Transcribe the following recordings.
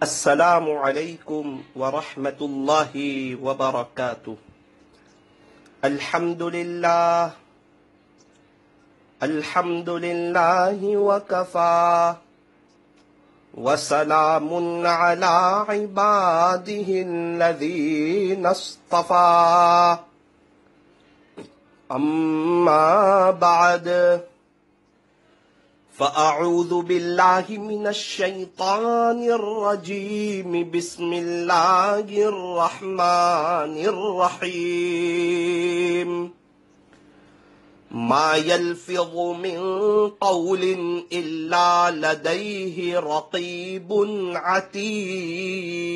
السلام علیکم ورحمۃ اللہ وبرکاتہ۔ الحمد للہ وکفی وسلام علی عبادہ الذین اصطفی، اما بعد فأعوذ باللہ من الشیطان الرجیم، بسم اللہ الرحمن الرحیم۔ ما یلفظ من قول الا لدیہ رقیب عتید۔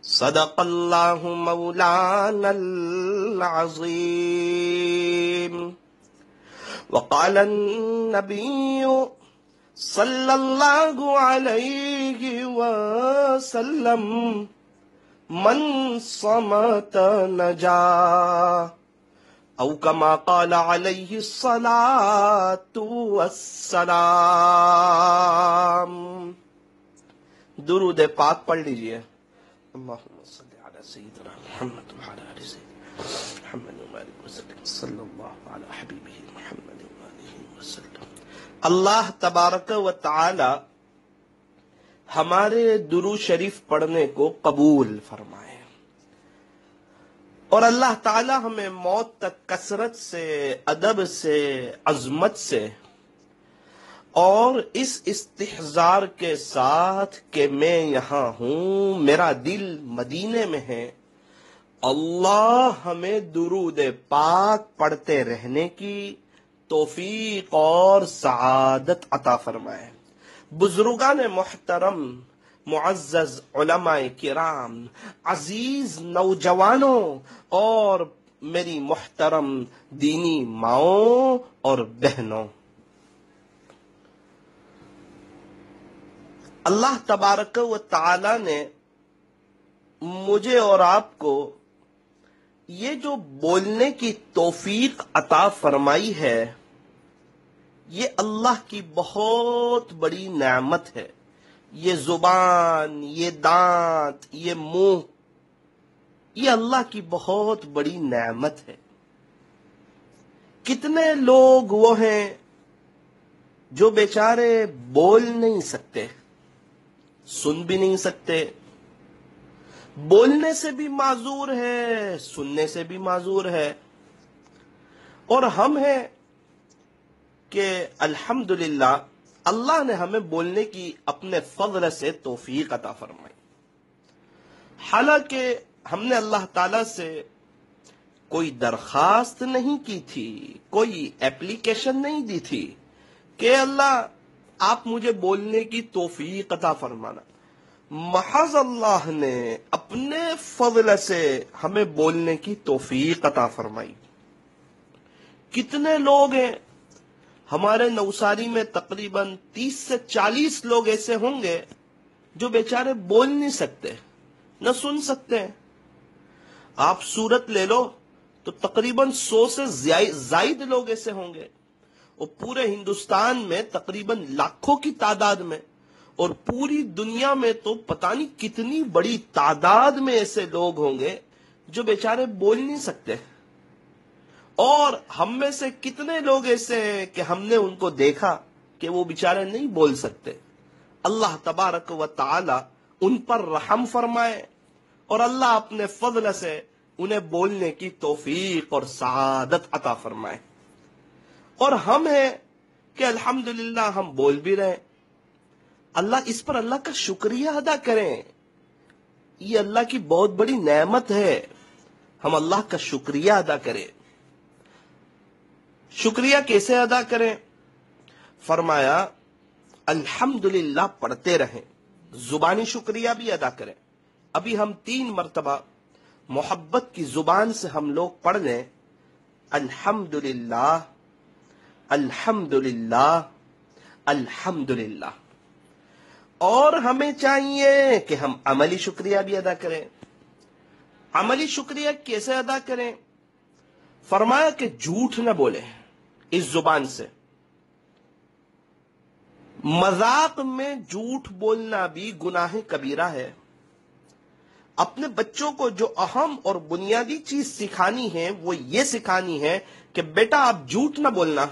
صدق اللہ مولانا العظیم۔ وقال النبي صلى الله عليه وسلم من صمت نجا، او كما قال عليه الصلاة والسلام۔ درود پاک پڑھ لیجئے۔ اللهم صل على سيدنا محمد وعلى آل سيدنا محمد وبارك وسلم صلى الله على حبيبه محمد وآله وسلم۔ اللہ تبارک و تعالی ہمارے درود شریف پڑھنے کو قبول فرمائے، اور اللہ تعالی ہمیں موت تک کثرت سے، ادب سے، عظمت سے اور اس استحضار کے ساتھ کہ میں یہاں ہوں، میرا دل مدینے میں ہے، اللہ ہمیں درود پاک پڑھتے رہنے کی توفیق اور سعادت عطا فرمائے۔ بزرگان محترم، معزز علماء کرام، عزیز نوجوانوں اور میری محترم دینی ماؤں اور بہنوں، اللہ تبارک و تعالی نے مجھے اور آپ کو یہ جو بولنے کی توفیق عطا فرمائی ہے، یہ اللہ کی بہت بڑی نعمت ہے۔ یہ زبان، یہ دانت، یہ منہ، یہ اللہ کی بہت بڑی نعمت ہے۔ کتنے لوگ وہ ہیں جو بیچارے بول نہیں سکتے، سن بھی نہیں سکتے، بولنے سے بھی معذور ہے، سننے سے بھی معذور ہے، اور ہم ہیں کہ الحمدللہ اللہ نے ہمیں بولنے کی اپنے فضل سے توفیق عطا فرمائی۔ حالانکہ ہم نے اللہ تعالی سے کوئی درخواست نہیں کی تھی، کوئی اپلیکیشن نہیں دی تھی کہ اللہ آپ مجھے بولنے کی توفیق عطا فرمانا۔ محض اللہ نے اپنے فضل سے ہمیں بولنے کی توفیق عطا فرمائی۔ کتنے لوگ ہیں ہمارے نوساری میں، تقریباً 30 سے 40 لوگ ایسے ہوں گے جو بیچارے بول نہیں سکتے، نہ سن سکتے ہیں۔ آپ صورت لے لو تو تقریباً 100 سے زائد لوگ ایسے ہوں گے، اور پورے ہندوستان میں تقریباً لاکھوں کی تعداد میں، اور پوری دنیا میں تو پتہ نہیں کتنی بڑی تعداد میں ایسے لوگ ہوں گے جو بیچارے بول نہیں سکتے۔ اور ہم میں سے کتنے لوگ ایسے ہیں کہ ہم نے ان کو دیکھا کہ وہ بیچارے نہیں بول سکتے۔ اللہ تبارک و تعالی ان پر رحم فرمائے، اور اللہ اپنے فضل سے انہیں بولنے کی توفیق اور سعادت عطا فرمائے۔ اور ہم ہیں کہ الحمدللہ ہم بول بھی رہے ہیں۔ اس پر اللہ کا شکریہ ادا کریں، یہ اللہ کی بہت بڑی نعمت ہے، ہم اللہ کا شکریہ ادا کریں۔ شکریہ کیسے ادا کریں؟ فرمایا الحمدللہ پڑھتے رہیں، زبانی شکریہ بھی ادا کریں۔ ابھی ہم 3 مرتبہ محبت کی زبان سے ہم لوگ پڑھ لیں، الحمدللہ الحمدللہ الحمدللہ۔ اور ہمیں چاہیے کہ ہم عملی شکریہ بھی ادا کریں۔ عملی شکریہ کیسے ادا کریں؟ فرمایا کہ جھوٹ نہ بولیں اس زبان سے، مذاق میں جھوٹ بولنا بھی گناہ کبیرہ ہے. اپنے بچوں کو جو اہم اور بنیادی چیز سکھانی ہے وہ یہ سکھانی ہے کہ بیٹا آپ جھوٹ نہ بولنا.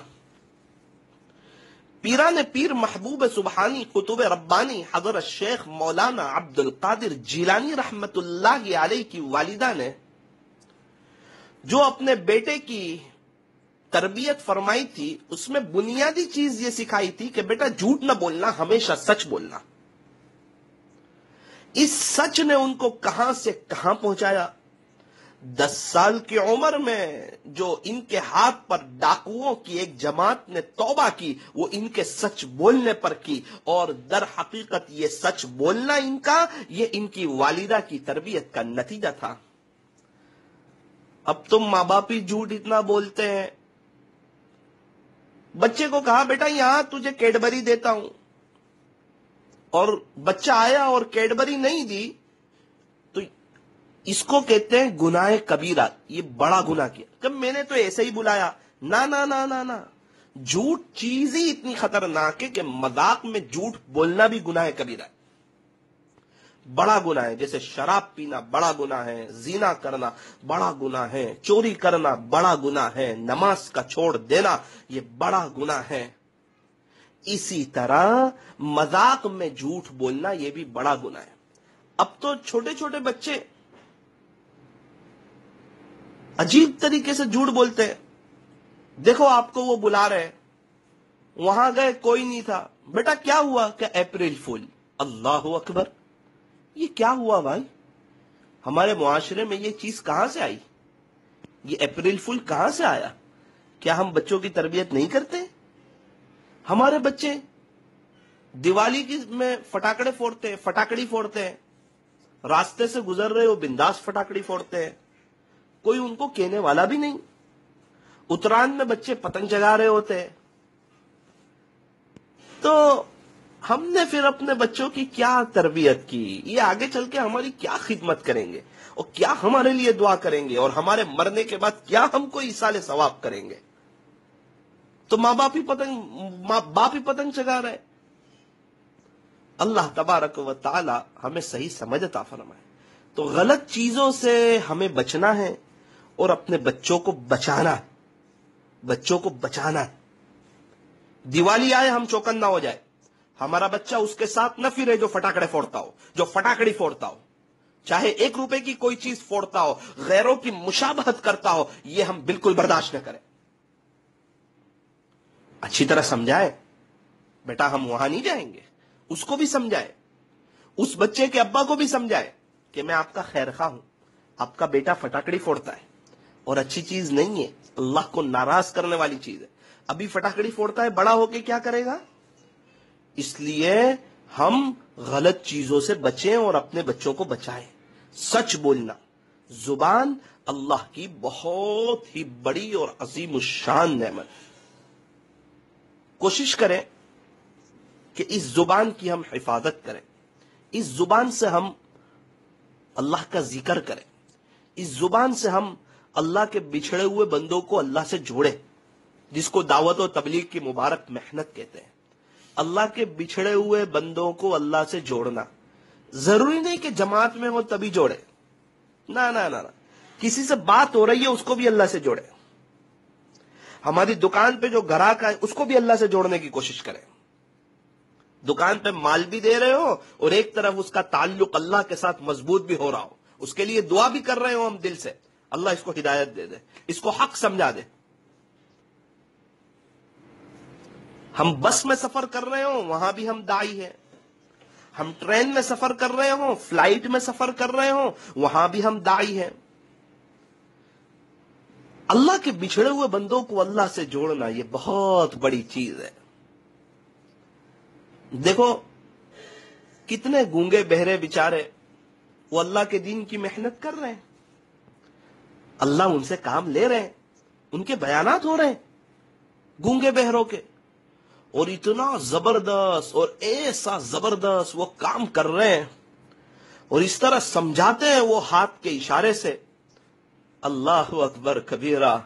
پیران پیر محبوب سبحانی قطب ربانی حضرت شیخ مولانا عبد القادر جیلانی رحمت اللہ علیہ کی والدہ نے جو اپنے بیٹے کی تربیت فرمائی تھی اس میں بنیادی چیز یہ سکھائی تھی کہ بیٹا جھوٹ نہ بولنا، ہمیشہ سچ بولنا. اس سچ نے ان کو کہاں سے کہاں پہنچایا. 10 سال کی عمر میں جو ان کے ہاتھ پر ڈاکوؤں کی ایک جماعت نے توبہ کی وہ ان کے سچ بولنے پر کی، اور در حقیقت یہ سچ بولنا ان کا، یہ ان کی والدہ کی تربیت کا نتیجہ تھا. اب تم ماں باپ ہی جھوٹ اتنا بولتے ہیں. بچے کو کہا بیٹا یہاں تجھے کیڈبری دیتا ہوں، اور بچہ آیا اور کیڈبری نہیں دی، تو اس کو کہتے ہیں گناہ کبیرہ. یہ بڑا گناہ کیا کہ میں نے تو ایسے ہی بلایا. نہ نہ نہ نہ نہ، جھوٹ چیز ہی اتنی خطرناک ہے کہ مذاق میں جھوٹ بولنا بھی گناہ کبیرہ ہے، بڑا گناہ ہے. جیسے شراب پینا بڑا گناہ ہے، زنا کرنا بڑا گناہ ہے، چوری کرنا بڑا گناہ ہے، نماز کا چھوڑ دینا یہ بڑا گناہ ہے. اسی طرح مذاق میں جھوٹ بولنا یہ بھی بڑا گناہ ہے. اب تو چھوٹے چھوٹے بچے عجیب طریقے سے جھوٹ بولتے ہیں. دیکھو آپ کو وہ بلا رہے ہیں، وہاں گئے کوئی نہیں تھا. بیٹا کیا ہوا؟ کہ اپریل فول. اللہ اکبر، یہ کیا ہوا بھائی؟ ہمارے معاشرے میں یہ چیز کہاں سے آئی؟ یہ اپریل فول کہاں سے آیا؟ کیا ہم بچوں کی تربیت نہیں کرتے؟ ہمارے بچے دیوالی میں فٹاکڑے فوڑتے ہیں، فٹاکڑی فوڑتے ہیں، راستے سے گزر رہے ہو بنداس فٹاکڑی فوڑتے ہیں، کوئی ان کو کہنے والا بھی نہیں. اتران میں بچے پتنگ جگا رہے ہوتے ہیں. تو ہم نے پھر اپنے بچوں کی کیا تربیت کی؟ یہ آگے چل کے ہماری کیا خدمت کریں گے، اور کیا ہمارے لیے دعا کریں گے، اور ہمارے مرنے کے بعد کیا ہم کو ایصال ثواب کریں گے؟ تو ماں باپ ہی پتنگ چگا رہے. اللہ تبارک و تعالی ہمیں صحیح سمجھ عطا فرمائے. تو غلط چیزوں سے ہمیں بچنا ہے اور اپنے بچوں کو بچانا ہے. بچوں کو بچانا ہے. دیوالی آئے ہم چوکن نہ ہو جائے. ہمارا بچہ اس کے ساتھ نہ پھرے جو فٹاکڑے فوڑتا ہو، جو فٹاکڑی فوڑتا ہو، چاہے 1 روپے کی کوئی چیز فوڑتا ہو، غیروں کی مشابہت کرتا ہو، یہ ہم بالکل برداشت نہ کریں. اچھی طرح سمجھائے بیٹا ہم وہاں نہیں جائیں گے. اس کو بھی سمجھائے، اس بچے کے ابا کو بھی سمجھائے کہ میں آپ کا خیر خواہ ہوں، آپ کا بیٹا فٹاکڑی فوڑتا ہے اور اچھی چیز نہیں ہے، اللہ کو ناراض کرنے والی چیز ہے. ابھی فٹاکڑی فوڑتا ہے، بڑا ہو کے کیا کرے گا؟ اس لیے ہم غلط چیزوں سے بچیں اور اپنے بچوں کو بچائیں. سچ بولنا، زبان اللہ کی بہت ہی بڑی اور عظیم الشان نعمت. کوشش کریں کہ اس زبان کی ہم حفاظت کریں. اس زبان سے ہم اللہ کا ذکر کریں. اس زبان سے ہم اللہ کے بچھڑے ہوئے بندوں کو اللہ سے جوڑیں، جس کو دعوت و تبلیغ کی مبارک محنت کہتے ہیں. اللہ کے بچھڑے ہوئے بندوں کو اللہ سے جوڑنا ضروری نہیں کہ جماعت میں ہو تبھی جوڑے. نہ نہ نہ، کسی سے بات ہو رہی ہے اس کو بھی اللہ سے جوڑے. ہماری دکان پہ جو گراہک ہے اس کو بھی اللہ سے جوڑنے کی کوشش کریں. دکان پہ مال بھی دے رہے ہو اور ایک طرف اس کا تعلق اللہ کے ساتھ مضبوط بھی ہو رہا ہو، اس کے لیے دعا بھی کر رہے ہو ہم دل سے، اللہ اس کو ہدایت دے دے، اس کو حق سمجھا دے. ہم بس میں سفر کر رہے ہوں وہاں بھی ہم داعی ہیں. ہم ٹرین میں سفر کر رہے ہوں، فلائٹ میں سفر کر رہے ہوں، وہاں بھی ہم داعی ہیں. اللہ کے بچھڑے ہوئے بندوں کو اللہ سے جوڑنا یہ بہت بڑی چیز ہے. دیکھو کتنے گونگے بہرے بیچارے وہ اللہ کے دین کی محنت کر رہے ہیں، اللہ ان سے کام لے رہے ہیں، ان کے بیانات ہو رہے ہیں گونگے بہروں کے، اور اتنا زبردست اور ایسا زبردست وہ کام کر رہے ہیں اور اس طرح سمجھاتے ہیں وہ ہاتھ کے اشارے سے. اللہ اکبر کبیرہ.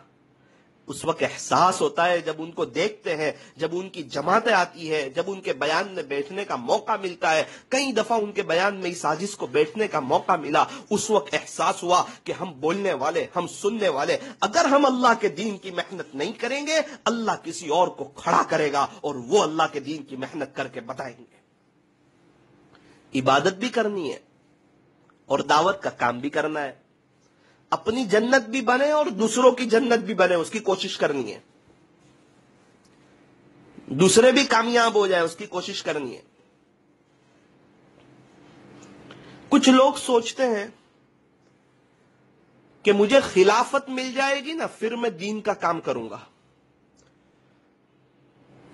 اس وقت احساس ہوتا ہے جب ان کو دیکھتے ہیں، جب ان کی جماعتیں آتی ہے، جب ان کے بیان میں بیٹھنے کا موقع ملتا ہے. کئی دفعہ ان کے بیان میں اس سازش کو بیٹھنے کا موقع ملا. اس وقت احساس ہوا کہ ہم بولنے والے، ہم سننے والے، اگر ہم اللہ کے دین کی محنت نہیں کریں گے، اللہ کسی اور کو کھڑا کرے گا اور وہ اللہ کے دین کی محنت کر کے بتائیں گے. عبادت بھی کرنی ہے اور دعوت کا کام بھی کرنا ہے. اپنی جنت بھی بنے اور دوسروں کی جنت بھی بنے، اس کی کوشش کرنی ہے. دوسرے بھی کامیاب ہو جائے، اس کی کوشش کرنی ہے. کچھ لوگ سوچتے ہیں کہ مجھے خلافت مل جائے گی نا، پھر میں دین کا کام کروں گا.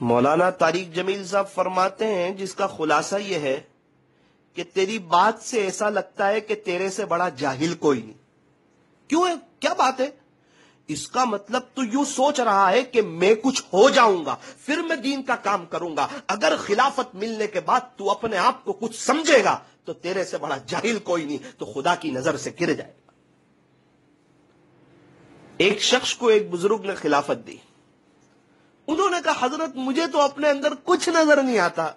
مولانا طارق جمیل صاحب فرماتے ہیں جس کا خلاصہ یہ ہے کہ تیری بات سے ایسا لگتا ہے کہ تیرے سے بڑا جاہل کوئی نہیں. کیوں ہے؟ کیا بات ہے؟ اس کا مطلب تو یوں سوچ رہا ہے کہ میں کچھ ہو جاؤں گا پھر میں دین کا کام کروں گا. اگر خلافت ملنے کے بعد تو اپنے آپ کو کچھ سمجھے گا تو تیرے سے بڑا جاہل کوئی نہیں، تو خدا کی نظر سے گر جائے گا. ایک شخص کو ایک بزرگ نے خلافت دی. انہوں نے کہا حضرت مجھے تو اپنے اندر کچھ نظر نہیں آتا.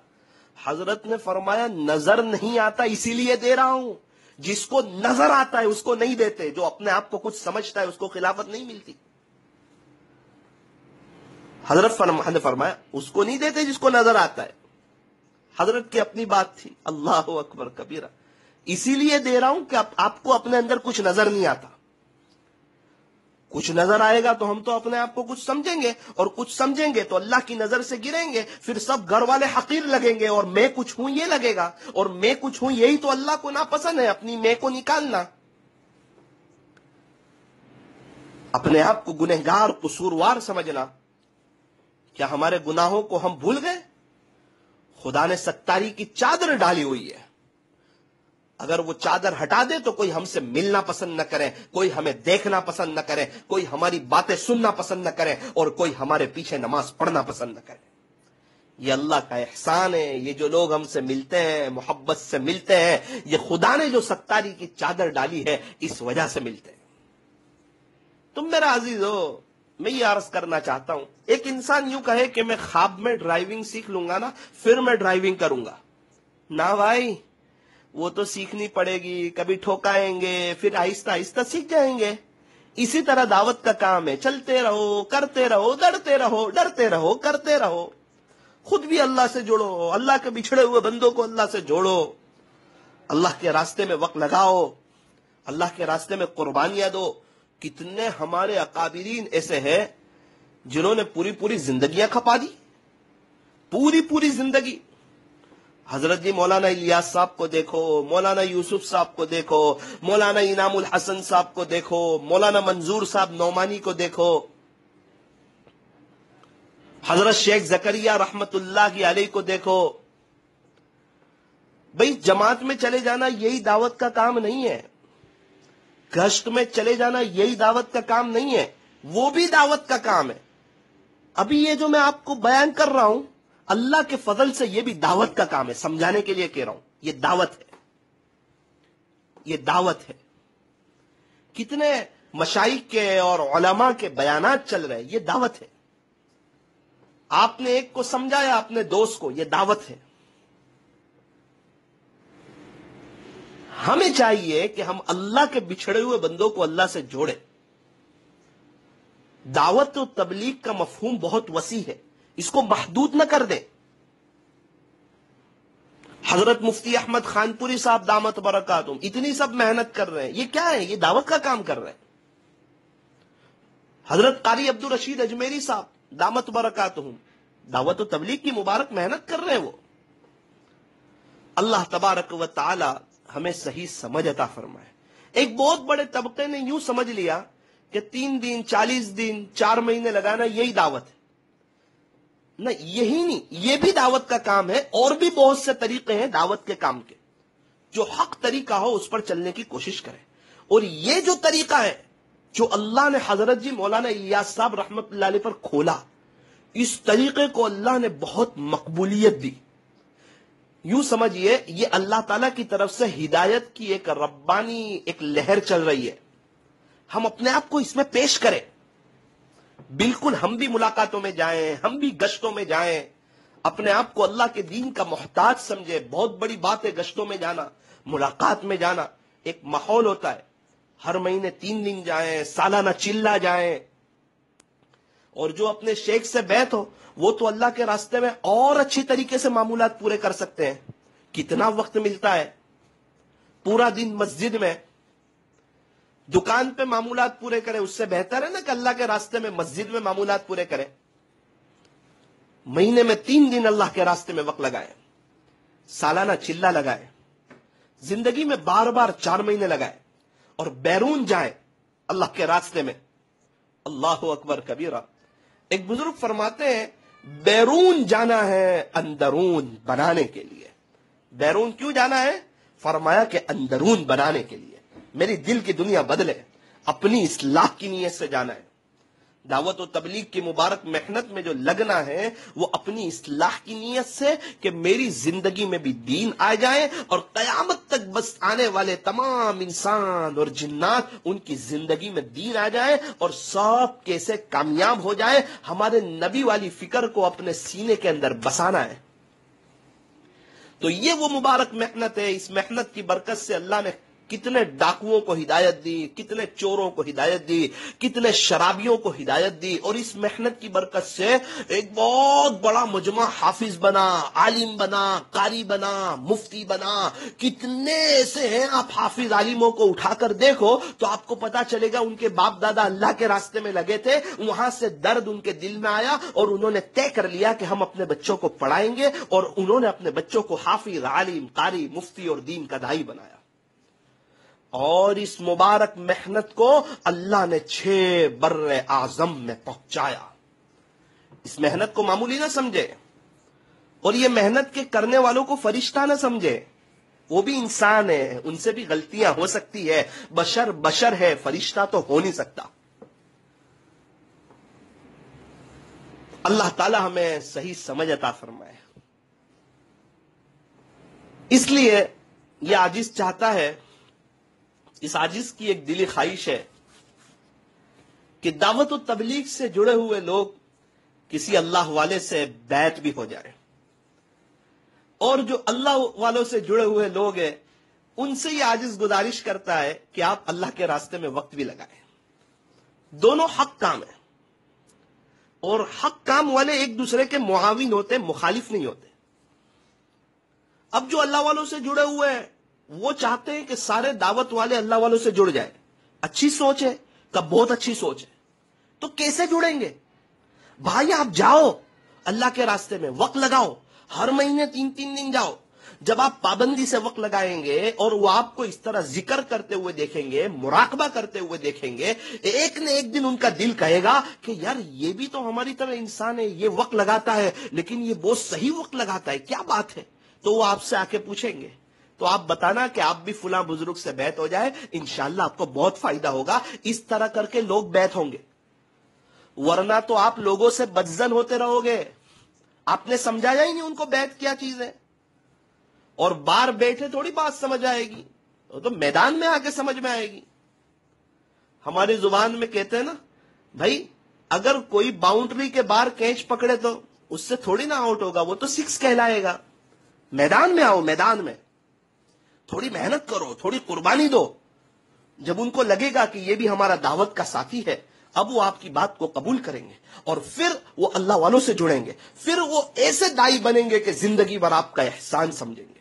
حضرت نے فرمایا نظر نہیں آتا اسی لیے دے رہا ہوں. جس کو نظر آتا ہے اس کو نہیں دیتے، جو اپنے آپ کو کچھ سمجھتا ہے اس کو خلافت نہیں ملتی. حضرت نے فرمایا اس کو نہیں دیتے جس کو نظر آتا ہے. حضرت کی اپنی بات تھی. اللہ اکبر کبیرہ. اسی لیے دے رہا ہوں کہ آپ کو اپنے اندر کچھ نظر نہیں آتا. کچھ نظر آئے گا تو ہم تو اپنے آپ کو کچھ سمجھیں گے، اور کچھ سمجھیں گے تو اللہ کی نظر سے گریں گے. پھر سب گھر والے حقیر لگیں گے اور میں کچھ ہوں یہ لگے گا، اور میں کچھ ہوں یہی تو اللہ کو ناپسند ہے، اپنی میں کو نکالنا. اپنے آپ کو گنہگار قصوروار سمجھنا. کیا ہمارے گناہوں کو ہم بھول گئے؟ خدا نے ستاری کی چادر ڈالی ہوئی ہے. اگر وہ چادر ہٹا دے تو کوئی ہم سے ملنا پسند نہ کرے، کوئی ہمیں دیکھنا پسند نہ کرے، کوئی ہماری باتیں سننا پسند نہ کرے، اور کوئی ہمارے پیچھے نماز پڑھنا پسند نہ کرے. یہ اللہ کا احسان ہے. یہ جو لوگ ہم سے ملتے ہیں، محبت سے ملتے ہیں، یہ خدا نے جو ستاری کی چادر ڈالی ہے اس وجہ سے ملتے ہیں. تم میرا عزیز ہو، میں یہ عرض کرنا چاہتا ہوں، ایک انسان یوں کہے کہ میں خواب میں ڈرائیونگ سیکھ لوں گا نا پھر میں ڈرائیونگ کروں گا. نہ بھائی، وہ تو سیکھنی پڑے گی. کبھی ٹھوکائیں گے، پھر آہستہ آہستہ سیکھ جائیں گے. اسی طرح دعوت کا کام ہے. چلتے رہو، کرتے رہو، ڈرتے رہو، ڈرتے رہو، کرتے رہو. خود بھی اللہ سے جوڑو، اللہ کے بچھڑے ہوئے بندوں کو اللہ سے جوڑو، اللہ کے راستے میں وقت لگاؤ، اللہ کے راستے میں قربانیاں دو. کتنے ہمارے اکابرین ایسے ہیں جنہوں نے پوری پوری زندگیاں کھپا دی، پوری پوری زندگی. حضرت جی مولانا الیاس صاحب کو دیکھو، مولانا یوسف صاحب کو دیکھو، مولانا انعام الحسن صاحب کو دیکھو، مولانا منظور صاحب نعمانی کو دیکھو، حضرت شیخ زکریہ رحمت اللہ علیہ کو دیکھو. بھئی جماعت میں چلے جانا یہی دعوت کا کام نہیں ہے، گشت میں چلے جانا یہی دعوت کا کام نہیں ہے، وہ بھی دعوت کا کام ہے. ابھی یہ جو میں آپ کو بیان کر رہا ہوں اللہ کے فضل سے یہ بھی دعوت کا کام ہے. سمجھانے کے لیے کہہ رہا ہوں، یہ دعوت ہے، یہ دعوت ہے. کتنے مشائخ کے اور علماء کے بیانات چل رہے ہیں، یہ دعوت ہے. آپ نے ایک کو سمجھایا اپنے دوست کو، یہ دعوت ہے. ہمیں چاہیے کہ ہم اللہ کے بچھڑے ہوئے بندوں کو اللہ سے جوڑیں. دعوت و تبلیغ کا مفہوم بہت وسیع ہے، اس کو محدود نہ کر دیں. حضرت مفتی احمد خانپوری صاحب دامت برکاتہم اتنی سب محنت کر رہے ہیں، یہ کیا ہے؟ یہ دعوت کا کام کر رہے ہیں. حضرت قاری عبدالرشید اجمیری صاحب دامت برکاتہم دعوت و تبلیغ کی مبارک محنت کر رہے ہیں. وہ اللہ تبارک و تعالی ہمیں صحیح سمجھ عطا فرمائے. ایک بہت بڑے طبقے نے یوں سمجھ لیا کہ 3 دن 40 دن 4 مہینے لگانا یہی دعوت ہے. نہ، یہی نہیں، یہ بھی دعوت کا کام ہے، اور بھی بہت سے طریقے ہیں دعوت کے کام کے. جو حق طریقہ ہو اس پر چلنے کی کوشش کریں. اور یہ جو طریقہ ہے جو اللہ نے حضرت جی مولانا الیاس صاحب رحمت اللہ علیہ پر کھولا، اس طریقے کو اللہ نے بہت مقبولیت دی. یوں سمجھیے یہ اللہ تعالیٰ کی طرف سے ہدایت کی ایک ربانی ایک لہر چل رہی ہے. ہم اپنے آپ کو اس میں پیش کریں. بالکل ہم بھی ملاقاتوں میں جائیں، ہم بھی گشتوں میں جائیں، اپنے آپ کو اللہ کے دین کا محتاج سمجھے. بہت بڑی بات ہے گشتوں میں جانا، ملاقات میں جانا. ایک ماحول ہوتا ہے، ہر مہینے 3 دن جائیں، سالانہ چلہ جائیں. اور جو اپنے شیخ سے بیعت ہو وہ تو اللہ کے راستے میں اور اچھی طریقے سے معمولات پورے کر سکتے ہیں. کتنا وقت ملتا ہے؟ پورا دن مسجد میں، دکان پہ معمولات پورے کرے، اس سے بہتر ہے نا کہ اللہ کے راستے میں مسجد میں معمولات پورے کرے. مہینے میں 3 دن اللہ کے راستے میں وقت لگائے، سالانہ چلہ لگائے، زندگی میں بار بار 4 مہینے لگائے، اور بیرون جائے اللہ کے راستے میں. اللہ اکبر کبیرہ. ایک بزرگ فرماتے ہیں بیرون جانا ہے اندرون بنانے کے لیے. بیرون کیوں جانا ہے؟ فرمایا کہ اندرون بنانے کے لیے، میری دل کی دنیا بدلے، اپنی اصلاح کی نیت سے جانا ہے. دعوت و تبلیغ کی مبارک محنت میں جو لگنا ہے وہ اپنی اصلاح کی نیت سے کہ میری زندگی میں بھی دین آ جائے، اور قیامت تک بس آنے والے تمام انسان اور جنات ان کی زندگی میں دین آ جائے اور سب کیسے کامیاب ہو جائے. ہمارے نبی والی فکر کو اپنے سینے کے اندر بسانا ہے. تو یہ وہ مبارک محنت ہے. اس محنت کی برکت سے اللہ نے کتنے ڈاکوؤں کو ہدایت دی، کتنے چوروں کو ہدایت دی، کتنے شرابیوں کو ہدایت دی. اور اس محنت کی برکت سے ایک بہت بڑا مجمع حافظ بنا، عالم بنا، قاری بنا، مفتی بنا. کتنے ایسے ہیں، آپ حافظ عالموں کو اٹھا کر دیکھو تو آپ کو پتا چلے گا ان کے باپ دادا اللہ کے راستے میں لگے تھے، وہاں سے درد ان کے دل میں آیا اور انہوں نے طے کر لیا کہ ہم اپنے بچوں کو پڑھائیں گے، اور انہوں نے اپنے بچوں کو حافظ، عالم، قاری، مفتی اور دین کا داعی بنایا. اور اس مبارک محنت کو اللہ نے 6 بر اعظم میں پہنچایا. اس محنت کو معمولی نہ سمجھے، اور یہ محنت کے کرنے والوں کو فرشتہ نہ سمجھے. وہ بھی انسان ہے، ان سے بھی غلطیاں ہو سکتی ہے. بشر ہے، فرشتہ تو ہو نہیں سکتا. اللہ تعالی ہمیں صحیح سمجھ عطا فرمائے. اس لیے یہ عاجز چاہتا ہے، اس عاجز کی ایک دلی خواہش ہے کہ دعوت و تبلیغ سے جڑے ہوئے لوگ کسی اللہ والے سے بیعت بھی ہو جائے، اور جو اللہ والوں سے جڑے ہوئے لوگ ہیں ان سے یہ عاجز گزارش کرتا ہے کہ آپ اللہ کے راستے میں وقت بھی لگائیں. دونوں حق کام ہیں، اور حق کام والے ایک دوسرے کے معاون ہوتے، مخالف نہیں ہوتے. اب جو اللہ والوں سے جڑے ہوئے ہیں وہ چاہتے ہیں کہ سارے دعوت والے اللہ والوں سے جڑ جائیں. اچھی سوچ ہے، کب بہت اچھی سوچ ہے. تو کیسے جڑیں گے؟ بھائی آپ جاؤ اللہ کے راستے میں، وقت لگاؤ، ہر مہینے 3 دن جاؤ. جب آپ پابندی سے وقت لگائیں گے اور وہ آپ کو اس طرح ذکر کرتے ہوئے دیکھیں گے، مراقبہ کرتے ہوئے دیکھیں گے، ایک نہ ایک دن ان کا دل کہے گا کہ یار یہ بھی تو ہماری طرح انسان ہے، یہ وقت لگاتا ہے لیکن یہ بہت صحیح وقت لگاتا ہے، کیا بات ہے. تو وہ آپ سے آ کے پوچھیں گے، تو آپ بتانا کہ آپ بھی فلاں بزرگ سے بیعت ہو جائے، انشاءاللہ آپ کو بہت فائدہ ہوگا. اس طرح کر کے لوگ بیعت ہوں گے، ورنہ تو آپ لوگوں سے بدزن ہوتے رہو گے. آپ نے سمجھایا ہی نہیں ان کو بیعت کیا چیز ہے، اور باہر بیٹھے تھوڑی بات سمجھ آئے گی، وہ تو میدان میں آ کے سمجھ میں آئے گی. ہماری زبان میں کہتے ہیں نا بھائی، اگر کوئی باؤنڈری کے باہر کیچ پکڑے تو اس سے تھوڑی نہ آؤٹ ہوگا، وہ تو 6 کہلائے گا. میدان میں آؤ، میدان میں تھوڑی محنت کرو، تھوڑی قربانی دو. جب ان کو لگے گا کہ یہ بھی ہمارا دعوت کا ساتھی ہے، اب وہ آپ کی بات کو قبول کریں گے، اور پھر وہ اللہ والوں سے جڑیں گے. پھر وہ ایسے دائی بنیں گے کہ زندگی بھر آپ کا احسان سمجھیں گے.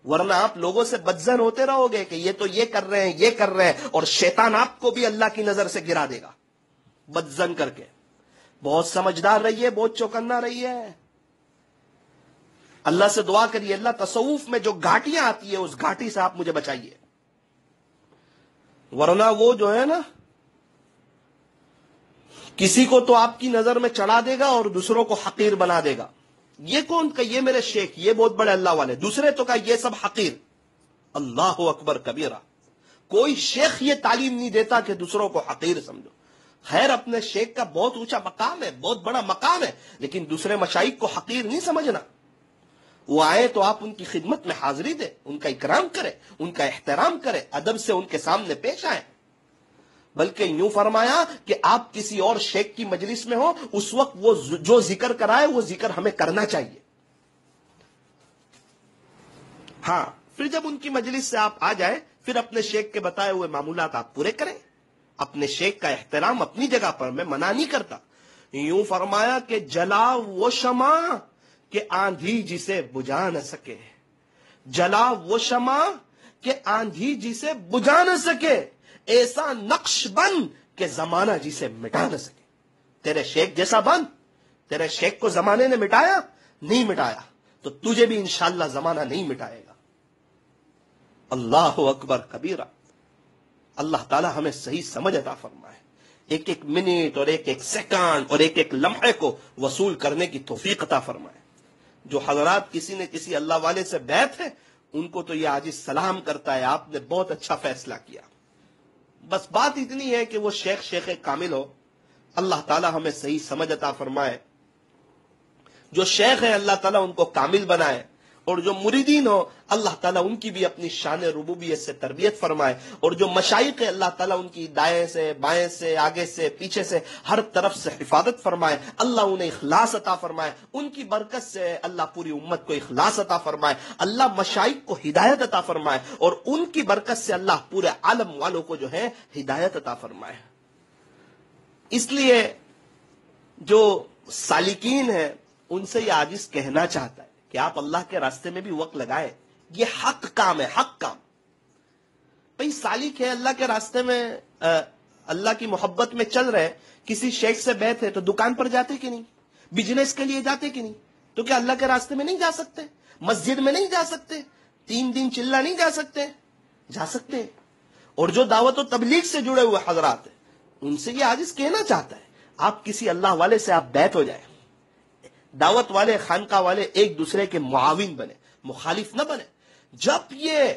ورنہ آپ لوگوں سے بدزن ہوتے رہو گے کہ یہ تو یہ کر رہے ہیں، یہ کر رہے ہیں، اور شیطان آپ کو بھی اللہ کی نظر سے گرا دے گا بدزن کر کے. بہت سمجھدار رہیے، بہت چوکنا رہیے. اللہ سے دعا کریے، اللہ تصوف میں جو گھاٹیاں آتی ہے اس گھاٹی سے آپ مجھے بچائیے. ورنہ وہ جو ہے نا، کسی کو تو آپ کی نظر میں چڑھا دے گا اور دوسروں کو حقیر بنا دے گا. یہ کون کہ یہ میرے شیخ، یہ بہت بڑے اللہ والے، دوسرے تو کہ یہ سب حقیر. اللہ اکبر کبیرہ. کوئی شیخ یہ تعلیم نہیں دیتا کہ دوسروں کو حقیر سمجھو. خیر اپنے شیخ کا بہت اونچا مقام ہے، بہت بڑا مقام ہے، لیکن دوسرے مشائخ کو حقیر نہیں سمجھنا. وہ آئے تو آپ ان کی خدمت میں حاضری دیں، ان کا اکرام کریں، ان کا احترام کریں، ادب سے ان کے سامنے پیش آئیں. بلکہ یوں فرمایا کہ آپ کسی اور شیخ کی مجلس میں ہو، اس وقت وہ جو ذکر کرائے وہ ذکر ہمیں کرنا چاہیے. ہاں، پھر جب ان کی مجلس سے آپ آ جائیں، پھر اپنے شیخ کے بتائے ہوئے معمولات آپ پورے کریں. اپنے شیخ کا احترام اپنی جگہ پر، میں منع نہیں کرتا. یوں فرمایا کہ جلا وہ شمع کہ آندھی جسے بجھا نہ سکے، جلا وہ شمع کہ آندھی جسے بجھا نہ سکے، ایسا نقش بن کہ زمانہ جسے مٹا نہ سکے. تیرے شیخ جیسا بن. تیرے شیخ کو زمانے نے مٹایا نہیں؟ مٹایا تو تجھے بھی انشاءاللہ زمانہ نہیں مٹائے گا. اللہ اکبر کبیرہ. اللہ تعالی ہمیں صحیح سمجھ عطا فرمائے. ایک ایک منٹ اور ایک ایک سیکنڈ اور ایک ایک لمحے کو وصول کرنے کی توفیق عطا فرمائے. جو حضرات کسی نے کسی اللہ والے سے بیعت ہے، ان کو تو یہ آج سلام کرتا ہے، آپ نے بہت اچھا فیصلہ کیا. بس بات اتنی ہے کہ وہ شیخ کامل ہو. اللہ تعالی ہمیں صحیح سمجھ عطا فرمائے. جو شیخ ہے اللہ تعالیٰ ان کو کامل بنائے، اور جو مریدین ہو اللہ تعالیٰ ان کی بھی اپنی شان ربوبیت سے تربیت فرمائے. اور جو مشائخ ہے اللہ تعالیٰ ان کی دائیں سے بائیں سے آگے سے پیچھے سے ہر طرف سے حفاظت فرمائے. اللہ انہیں اخلاص عطا فرمائے. ان کی برکت سے اللہ پوری امت کو اخلاص عطا فرمائے. اللہ مشائخ کو ہدایت عطا فرمائے، اور ان کی برکت سے اللہ پورے عالم والوں کو جو ہے ہدایت عطا فرمائے. اس لیے جو سالکین ہیں ان سے یہ عاجز کہنا چاہتا ہے کہ آپ اللہ کے راستے میں بھی وقت لگائے. یہ حق کام ہے، حق کام. بھئی سالک ہے اللہ کے راستے میں، اللہ کی محبت میں چل رہے، کسی شیخ سے بیعت ہے تو دکان پر جاتے کہ نہیں؟ بزنس کے لیے جاتے کہ نہیں؟ تو کیا اللہ کے راستے میں نہیں جا سکتے؟ مسجد میں نہیں جا سکتے؟ 3 دن چلا نہیں جا سکتے؟ جا سکتے. اور جو دعوت و تبلیغ سے جڑے ہوئے حضرات ہیں ان سے یہ عاجز کہنا چاہتا ہے آپ کسی اللہ والے سے آپ بیعت ہو جائیں. دعوت والے، خانقاہ والے ایک دوسرے کے معاون بنے، مخالف نہ بنے. جب یہ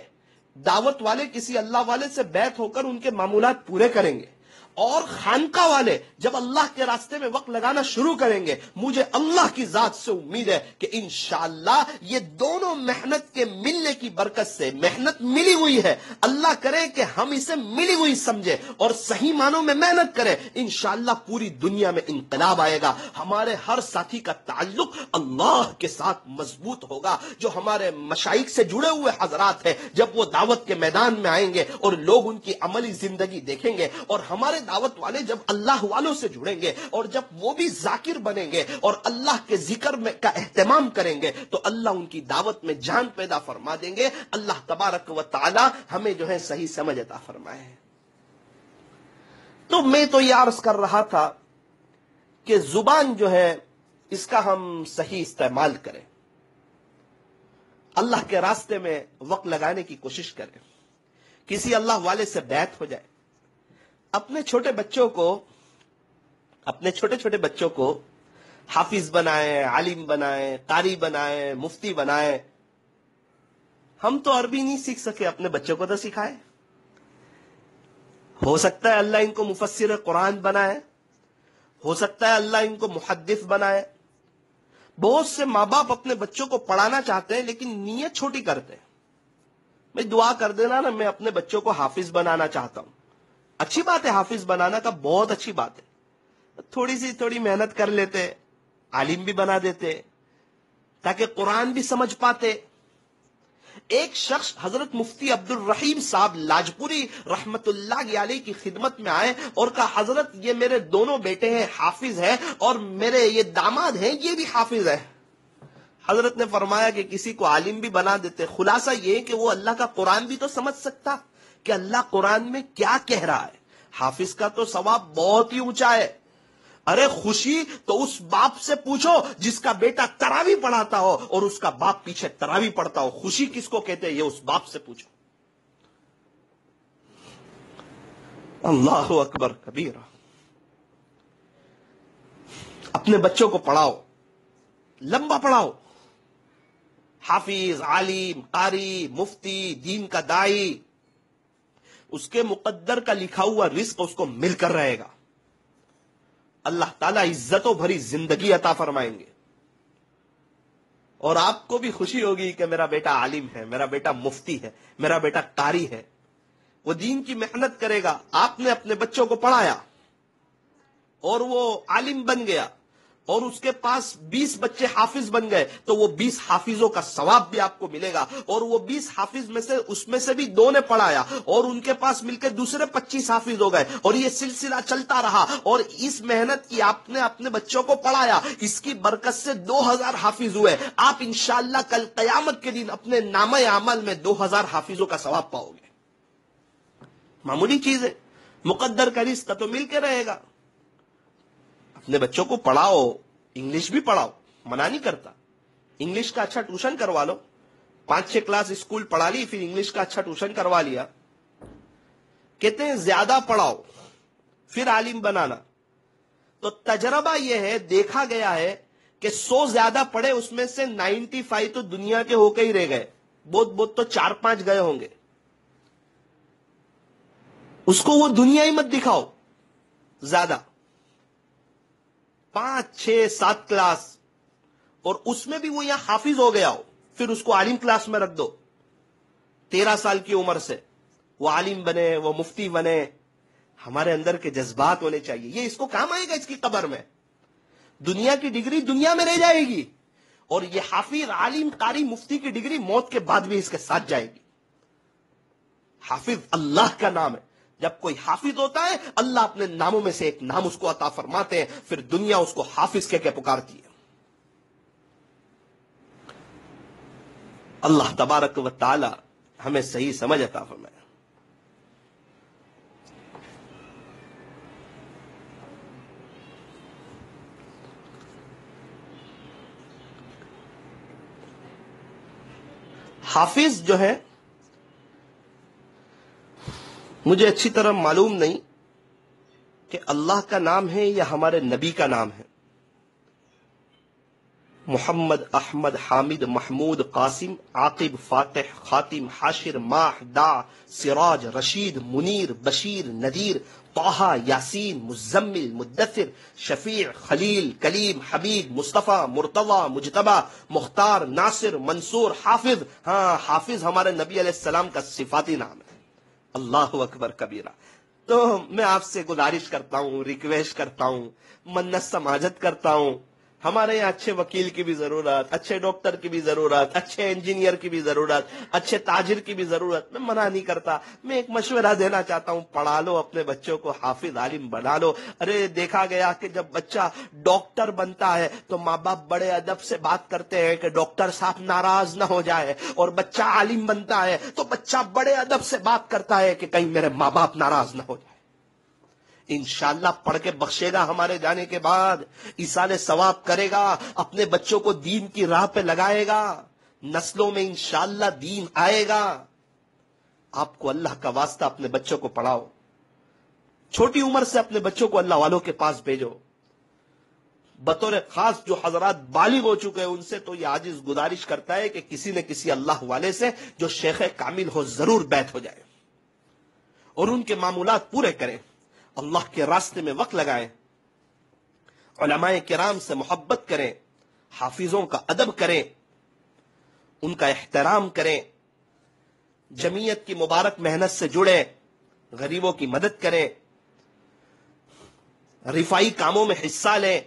دعوت والے کسی اللہ والے سے بیعت ہو کر ان کے معمولات پورے کریں گے، اور خانقاہ والے جب اللہ کے راستے میں وقت لگانا شروع کریں گے، مجھے اللہ کی ذات سے امید ہے کہ انشاءاللہ یہ دونوں محنت کے ملنے کی برکت سے، محنت ملی ہوئی ہے، اللہ کرے کہ ہم اسے ملی ہوئی سمجھے اور صحیح معنوں میں محنت کریں، انشاءاللہ پوری دنیا میں انقلاب آئے گا. ہمارے ہر ساتھی کا تعلق اللہ کے ساتھ مضبوط ہوگا. جو ہمارے مشائخ سے جڑے ہوئے حضرات ہیں جب وہ دعوت کے میدان میں آئیں گے اور لوگ ان کی عملی زندگی دیکھیں گے، اور ہمارے دعوت والے جب اللہ والوں سے جڑیں گے اور جب وہ بھی ذاکر بنیں گے اور اللہ کے ذکر میں کا اہتمام کریں گے، تو اللہ ان کی دعوت میں جان پیدا فرما دیں گے. اللہ تبارک و تعالی ہمیں جو ہے صحیح سمجھ عطا فرمائے. تو میں تو یہ عرض کر رہا تھا کہ زبان جو ہے اس کا ہم صحیح استعمال کریں، اللہ کے راستے میں وقت لگانے کی کوشش کریں، کسی اللہ والے سے بیعت ہو جائے. اپنے چھوٹے چھوٹے بچوں کو حافظ بنائیں، عالم بنائیں، قاری بنائیں، مفتی بنائیں. ہم تو عربی نہیں سیکھ سکے، اپنے بچوں کو تو سکھائے. ہو سکتا ہے اللہ ان کو مفسر قرآن بنائے، ہو سکتا ہے اللہ ان کو محدث بنائے. بہت سے ماں باپ اپنے بچوں کو پڑھانا چاہتے ہیں لیکن نیت چھوٹی کرتے ہیں. میں دعا کر دینا نا، میں اپنے بچوں کو حافظ بنانا چاہتا ہوں. اچھی بات ہے، حافظ بنانا کا بہت اچھی بات ہے. تھوڑی محنت کر لیتے، عالم بھی بنا دیتے تاکہ قرآن بھی سمجھ پاتے. ایک شخص حضرت مفتی عبد الرحیم صاحب لاجپوری رحمت اللہ علیہ کی خدمت میں آئے اور کہا حضرت یہ میرے دونوں بیٹے ہیں حافظ ہیں، اور میرے یہ داماد ہیں یہ بھی حافظ ہیں. حضرت نے فرمایا کہ کسی کو عالم بھی بنا دیتے، خلاصہ یہ کہ وہ اللہ کا قرآن بھی تو سمجھ سکتا کہ اللہ قرآن میں کیا کہہ رہا ہے. حافظ کا تو ثواب بہت ہی اونچا ہے. ارے خوشی تو اس باپ سے پوچھو جس کا بیٹا تراوی پڑھاتا ہو اور اس کا باپ پیچھے تراوی پڑھتا ہو. خوشی کس کو کہتے ہیں یہ اس باپ سے پوچھو. اللہ اکبر کبیرہ. اپنے بچوں کو پڑھاؤ، لمبا پڑھاؤ. حافظ، عالم، قاری، مفتی، دین کا دائی، اس کے مقدر کا لکھا ہوا رزق اس کو مل کر رہے گا. اللہ تعالیٰ عزتوں بھری زندگی عطا فرمائیں گے، اور آپ کو بھی خوشی ہوگی کہ میرا بیٹا عالم ہے، میرا بیٹا مفتی ہے، میرا بیٹا قاری ہے. وہ دین کی محنت کرے گا. آپ نے اپنے بچوں کو پڑھایا اور وہ عالم بن گیا اور اس کے پاس 20 بچے حافظ بن گئے تو وہ 20 حافظوں کا ثواب بھی آپ کو ملے گا. اور وہ 20 حافظ میں سے اس میں سے بھی 2 نے پڑھایا اور ان کے پاس مل کے دوسرے 25 حافظ ہو گئے اور یہ سلسلہ چلتا رہا. اور اس محنت کی آپ نے اپنے بچوں کو پڑھایا, اس کی برکت سے 2000 حافظ ہوئے. آپ انشاءاللہ کل قیامت کے دن اپنے نامہ اعمال میں 2000 حافظوں کا ثواب پاؤ گے. معمولی چیز ہے, مقدر کا رزق تو مل کے رہے گا. اپنے بچوں کو پڑھاؤ, انگلش بھی پڑھاؤ, منع نہیں کرتا. انگلش کا اچھا ٹیوشن کروا لو, 5-6 کلاس اسکول پڑھا لی, پھر انگلش کا اچھا ٹیوشن کروا لیا. کہتے ہیں زیادہ پڑھاؤ پھر عالم بنانا. تو تجربہ یہ ہے, دیکھا گیا ہے کہ 100 زیادہ پڑھے اس میں سے 95 تو دنیا کے ہو کے ہی رہ گئے, بہت تو 4-5 گئے ہوں گے. اس کو وہ دنیا ہی مت دکھاؤ زیادہ, 5-6-7 کلاس, اور اس میں بھی وہ یہاں حافظ ہو گیا ہو, پھر اس کو عالم کلاس میں رکھ دو. 13 سال کی عمر سے وہ عالم بنے, وہ مفتی بنے. ہمارے اندر کے جذبات ہونے چاہیے. یہ اس کو کام آئے گا اس کی قبر میں. دنیا کی ڈگری دنیا میں رہ جائے گی, اور یہ حافظ, عالم, قاری, مفتی کی ڈگری موت کے بعد بھی اس کے ساتھ جائے گی. حافظ اللہ کا نام ہے. جب کوئی حافظ ہوتا ہے اللہ اپنے ناموں میں سے ایک نام اس کو عطا فرماتے ہیں, پھر دنیا اس کو حافظ کہہ کے پکارتی ہے. اللہ تبارک و تعالی ہمیں صحیح سمجھ عطا فرمائے. حافظ جو ہے مجھے اچھی طرح معلوم نہیں کہ اللہ کا نام ہے یا ہمارے نبی کا نام ہے. محمد, احمد, حامد, محمود, قاسم, عاقب, فاتح, خاتم, حاشر, ماہ, دا, سراج, رشید, منیر, بشیر, نذیر, طٰہٰ, یاسین, مزمل, مدثر, شفیع, خلیل, کلیم, حبیب, مصطفیٰ, مرتضیٰ, مجتبیٰ, مختار, ناصر, منصور, حافظ. ہاں, حافظ ہمارے نبی علیہ السلام کا صفاتی نام ہے. اللہ اکبر کبیرہ. تو میں آپ سے گزارش کرتا ہوں, ریکویسٹ کرتا ہوں, منت سماجت کرتا ہوں. ہمارے یہاں اچھے وکیل کی بھی ضرورت, اچھے ڈاکٹر کی بھی ضرورت, اچھے انجینئر کی بھی ضرورت, اچھے تاجر کی بھی ضرورت. میں منع نہیں کرتا, میں ایک مشورہ دینا چاہتا ہوں, پڑھا لو اپنے بچوں کو, حافظ عالم بنا لو. ارے دیکھا گیا کہ جب بچہ ڈاکٹر بنتا ہے تو ماں باپ بڑے ادب سے بات کرتے ہیں کہ ڈاکٹر صاحب ناراض نہ ہو جائے, اور بچہ عالم بنتا ہے تو بچہ بڑے ادب سے بات کرتا ہے کہ کہیں میرے ماں باپ ناراض نہ ہو جائے. انشاءاللہ پڑھ کے بخشے گا ہمارے جانے کے بعد, ایصال ثواب کرے گا, اپنے بچوں کو دین کی راہ پہ لگائے گا, نسلوں میں انشاءاللہ دین آئے گا. آپ کو اللہ کا واسطہ اپنے بچوں کو پڑھاؤ, چھوٹی عمر سے اپنے بچوں کو اللہ والوں کے پاس بھیجو. بطور خاص جو حضرات بالغ ہو چکے ہیں ان سے تو یہ عاجز گزارش کرتا ہے کہ کسی نہ کسی اللہ والے سے جو شیخ کامل ہو ضرور بیعت ہو جائے اور ان کے معمولات پورے کریں, اللہ کے راستے میں وقت لگائیں, علماء کرام سے محبت کریں, حافظوں کا ادب کریں, ان کا احترام کریں, جمعیت کی مبارک محنت سے جڑیں, غریبوں کی مدد کریں, رفائی کاموں میں حصہ لیں,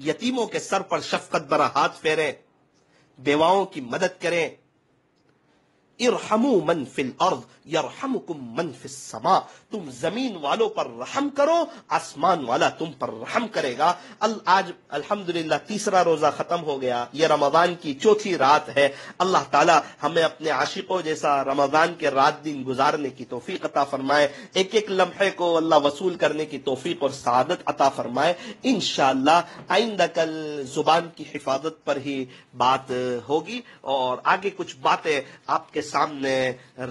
یتیموں کے سر پر شفقت برا ہاتھ پھیریں, بیواؤں کی مدد کریں. ارحموا من فی الارض یرحمکم من فی السماء, تم زمین والوں پر رحم کرو, آسمان والا تم پر رحم کرے گا. آج الحمدللہ 3 روزہ ختم ہو گیا, یہ رمضان کی 4تھی رات ہے. اللہ تعالی ہمیں اپنے عاشقوں جیسا رمضان کے رات دن گزارنے کی توفیق عطا فرمائے, ایک ایک لمحے کو اللہ وصول کرنے کی توفیق اور سعادت عطا فرمائے. انشاءاللہ آئندہ کل زبان کی حفاظت پر ہی بات ہوگی, اور آگے کچھ باتیں آپ کے سامنے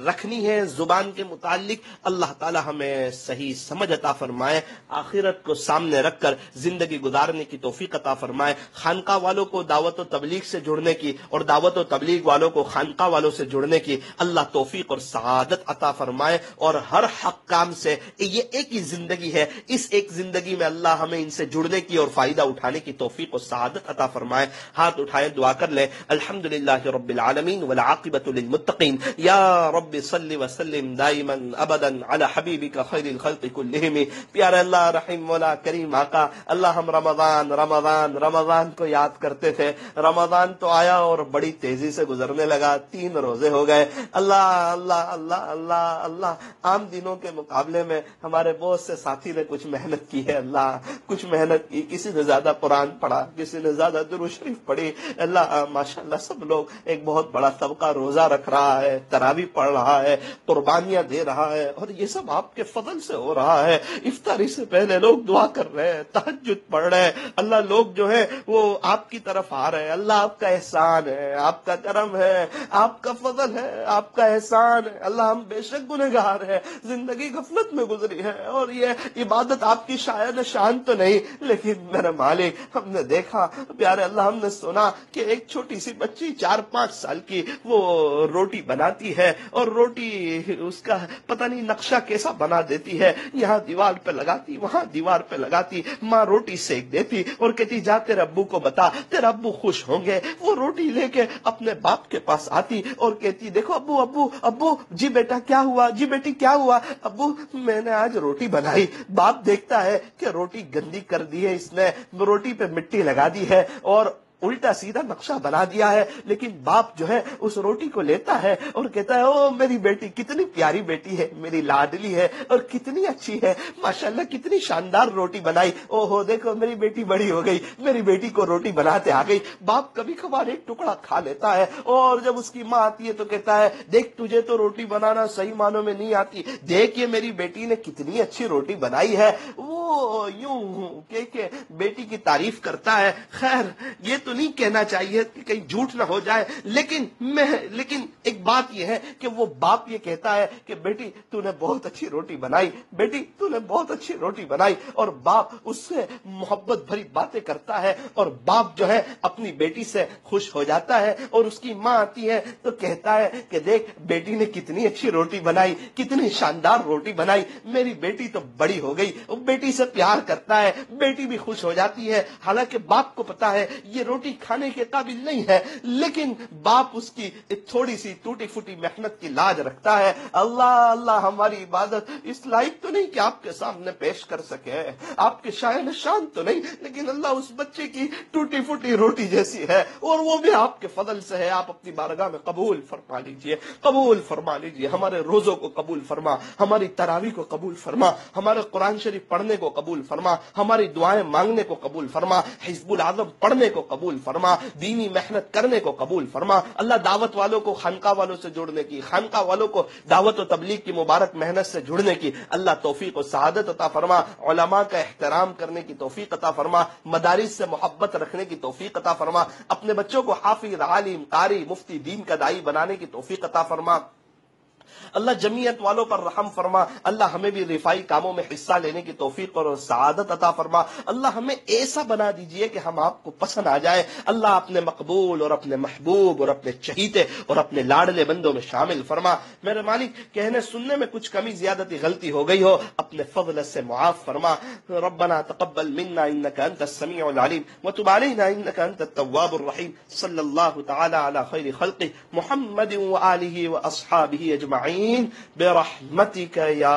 رکھنی ہے زبان کے متعلق. اللہ تعالی ہمیں صحیح سمجھ عطا فرمائے, آخرت کو سامنے رکھ کر زندگی گزارنے کی توفیق عطا فرمائے. خانقاہ والوں کو دعوت و تبلیغ سے جڑنے کی اور دعوت و تبلیغ والوں کو خانقاہ والوں سے جڑنے کی اللہ توفیق اور سعادت عطا فرمائے. اور ہر حق کام سے, یہ ایک ہی زندگی ہے, اس ایک زندگی میں اللہ ہمیں ان سے جڑنے کی اور فائدہ اٹھانے کی توفیق اور سعادت عطا فرمائے. ہاتھ اٹھائیں, دعا کر لیں. الحمدللہ رب العالمین والعاقبۃ للمتقین. اجمعین. یا رب صلی وسلم دائما ابدا علی حبیبک خیر الخلق کلہم. پیارے اللہ، رحیم مولا، کریم آقا، اللہ ہم رمضان کو یاد کرتے تھے. رمضان تو آیا اور بڑی تیزی سے گزرنے لگا، 3 روزے ہو گئے. اللہ اللہ اللہ اللہ اللہ، عام دنوں کے مقابلے میں ہمارے بہت سے ساتھی نے کچھ محنت کی ہے. اللہ کچھ محنت کی، کسی نے زیادہ قرآن پڑھا، کسی نے زیادہ درود شریف پڑھی. اللہ ماشاءاللہ سب لوگ ایک بہت بڑا طبقہ روزہ رکھ رہا ہے، تراویح پڑھ رہا ہے، قربانیاں دے رہا ہے، اور یہ سب آپ کے فضل سے ہو رہا ہے. افطاری سے پہلے لوگ دعا کر رہے ہیں، تہجد پڑھ رہے ہیں. اللہ لوگ جو ہے وہ آپ کی طرف آ رہے ہیں. اللہ آپ کا احسان ہے، آپ کا کرم ہے، آپ کا فضل ہے، آپ کا احسان ہے. اللہ ہم بے شک گنہگار ہیں، زندگی غفلت میں گزری ہے، اور یہ عبادت آپ کی شاید شان تو نہیں، لیکن میرے مالک ہم نے دیکھا پیارے اللہ، ہم نے سنا کہ ایک چھوٹی سی بچی 4-5 سال کی وہ روٹی بناتی ہے، اور روٹی اس کا پتہ نہیں نقشہ کیسا بنا دیتی ہے، یہاں دیوار پہ لگاتی، وہاں دیوار پہ لگاتی. ماں روٹی سیک دیتی اور کہتی جا تیرے ابو کو بتا، تیرے ابو خوش ہوں گے. وہ روٹی لے کے اپنے باپ کے پاس آتی اور کہتی دیکھو ابو ابو ابو، جی بیٹا کیا ہوا، جی بیٹی کیا ہوا. ابو میں نے آج روٹی بنائی. باپ دیکھتا ہے کہ روٹی گندی کر دی ہے، اس نے روٹی پہ مٹی لگا دی ہے اور الٹا سیدھا نقشہ بنا دیا ہے. لیکن باپ جو ہے اس روٹی کو لیتا ہے اور کہتا ہے او میری بیٹی کتنی پیاری بیٹی ہے، میری لاڈلی ہے اور کتنی اچھی ہے، ماشاءاللہ کتنی شاندار روٹی بنائی. او ہو دیکھو میری بیٹی بڑی ہو گئی، میری بیٹی کو روٹی بناتے آ گئی. باپ کبھی کبھار ایک ٹکڑا کھا لیتا ہے، اور جب اس کی ماں آتی ہے تو کہتا ہے دیکھ تجھے تو روٹی بنانا صحیح معنوں میں نہیں آتی، دیکھ یہ میری بیٹی نے کتنی اچھی روٹی بنائی ہے. وہ یوں کہ بیٹی کی تعریف کرتا ہے. خیر یہ تو نہیں کہنا چاہیے کہ کہیں جھوٹ نہ ہو جائے، لیکن ایک بات یہ ہے کہ وہ باپ یہ کہتا ہے کہ بیٹی تو نے بہت اچھی روٹی بنائی، بیٹی تو نے بہت اچھی روٹی بنائی. اور باپ اس سے محبت بھری باتیں کرتا ہے، اور باپ جو ہے اپنی بیٹی سے خوش ہو جاتا ہے. اور اس کی ماں آتی ہے تو کہتا ہے کہ دیکھ بیٹی نے کتنی اچھی روٹی بنائی، کتنی شاندار روٹی بنائی، میری بیٹی تو بڑی ہو گئی. بیٹی سے پیار کرتا ہے، بیٹی بھی خوش ہو جاتی ہے. حالانکہ باپ کو پتا ہے یہ روٹی کھانے کے قابل نہیں ہے، لیکن باپ اس کی تھوڑی سی ٹوٹی پھوٹی محنت کی لاج رکھتا ہے. اللہ اللہ ہماری عبادت اس لائق تو نہیں کہ آپ کے سامنے پیش کر سکے، آپ کے شایان شان تو نہیں، لیکن اللہ اس بچے کی ٹوٹی پھوٹی روٹی جیسی ہے، اور وہ بھی آپ کے فضل سے ہے. آپ اپنی بارگاہ میں قبول فرما لیجئے، قبول فرما لیجئے. ہمارے روزوں کو قبول فرما، ہماری تراویح کو قبول فرما، ہمارے قرآن شریف پڑھنے کو قبول فرما، ہماری دعائیں مانگنے کو قبول فرما، حزب العظم پڑھنے کو قبول فرما، دینی محنت کرنے کو قبول فرما. اللہ دعوت والوں کو خانقاہ والوں سے جڑنے کی، خانقاہ والوں کو دعوت و تبلیغ کی مبارک محنت سے جڑنے کی اللہ توفیق و سعادت عطا فرما. علماء کا احترام کرنے کی توفیق عطا فرما، مدارس سے محبت رکھنے کی توفیق عطا فرما، اپنے بچوں کو حافظ، عالم، قاری، مفتی دین کا داعی بنانے کی توفیق عطا فرما. اللہ جمعیت والوں پر رحم فرما. اللہ ہمیں بھی رفائی کاموں میں حصہ لینے کی توفیق اور سعادت عطا فرما. اللہ ہمیں ایسا بنا دیجئے کہ ہم آپ کو پسند آ جائے. اللہ اپنے مقبول اور اپنے محبوب اور اپنے چہیتے اور اپنے لاڈلے بندوں میں شامل فرما. میرے مالک کہنے سننے میں کچھ کمی زیادتی غلطی ہو گئی ہو اپنے فضل سے معاف فرما. ربنا تقبل منا انك انت السميع العليم وتب علينا انك انت التواب الرحيم. صلی اللہ تعالی علی خیر خلقه محمد وآلہ واصحابہ اجمعین برحمتک یا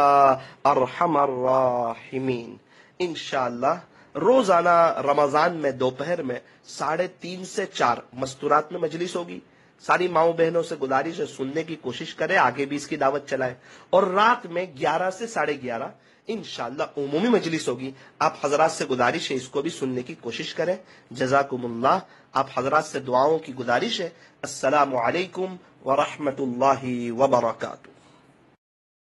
ارحم الراحمین. انشاءاللہ روزانہ رمضان میں دوپہر میں 3:30 سے 4 مستورات میں مجلس ہوگی. ساری ماؤں بہنوں سے گزارش ہے سننے کی کوشش کریں، آگے بھی اس کی دعوت چلائیں. اور رات میں 11 سے 11:30 انشاءاللہ عمومی مجلس ہوگی. آپ حضرات سے گزارش ہے اس کو بھی سننے کی کوشش کریں. جزاکم اللہ. آپ حضرات سے دعاؤں کی گزارش ہے. السلام علیکم ورحمۃ اللہ وبرکاتہ.